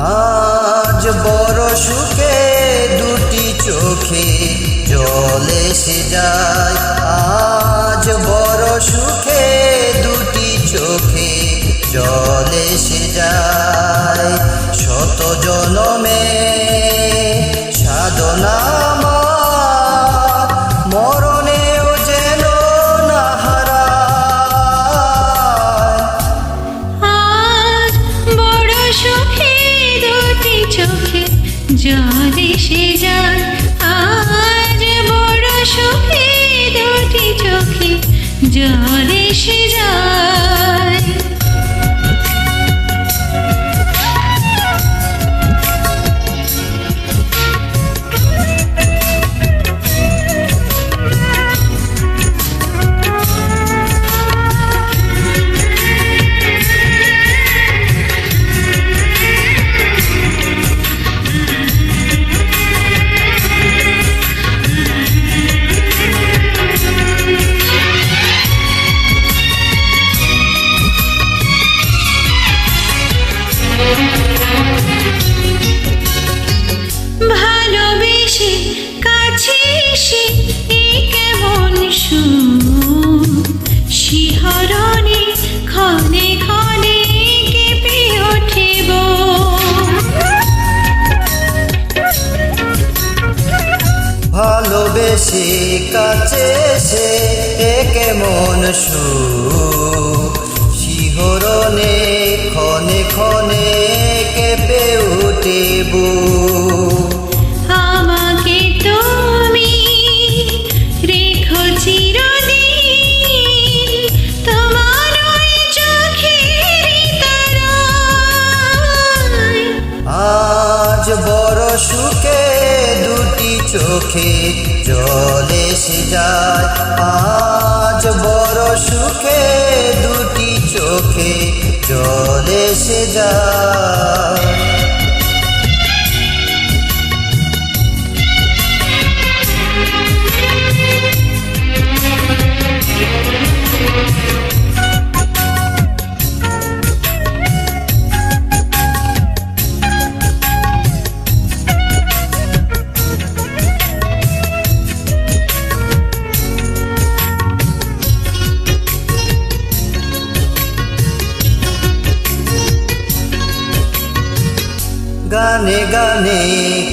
আজ বড় সুখে দুটি চোখে জল এসে যায়। আজ বড় সুখে দুটি চোখে জল এসে যায়। শত জনমে সাধনা আমার মরণেও যেন না হারায়। আজ বড় সুখে দুটি চোখে জল এসে যায়। আজ বড় সুখে দুটি চোখে জল এসে যায়। ভালোবেসে কাছে এসে এই কেমন সুর, শিহরণে ক্ষণে ক্ষণে কেঁপে ওঠে বুক। ভালোবেসে কাছে এসে এ কেমন সুখ, শিহরণে ক্ষণে ক্ষণে কেঁপে ওঠে বুক। আমাকে তুমি রেখো চিরদিন তোমার ওই চোখের তারায়। আজ বড় সুখে দুটি চোখে জল এসে যায়। আজ বড় সুখে দুটি চোখে জল এসে যায়। গানে গানে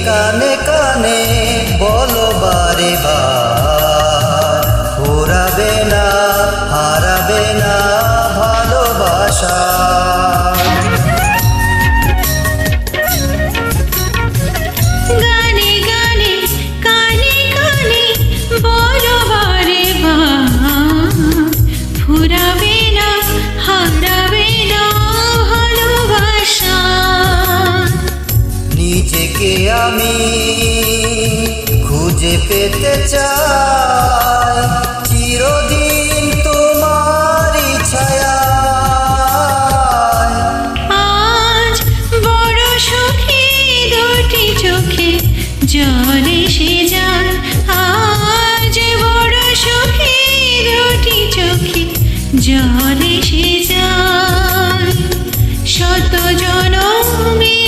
কানে কানে বলো বারে বার, ফুরাবে না হারাবে না ভালোবাসা। গানে গানে কানে কানে বলো বারে বার, ফুরাবে না হারাবে না ভালোবাসা। নিজেকে আমি খুঁজে পেতে চাই চিরদিন তোমারই ছায়ায়। আজ বড় সুখে দুটি চোখে জল এসে যায়। আজ বড় সুখে দুটি চোখে জল এসে যায়। শত জনমে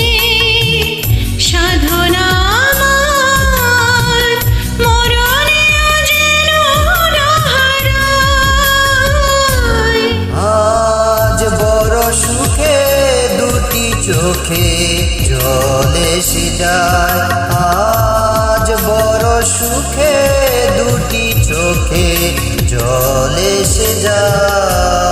সাধনা আমার মরণেও যেন না হারায়। আজ বড় সুখে দুটি চোখে জল এসে যায়। আজ বড় সুখে দুটি চোখে জল এসে যায়।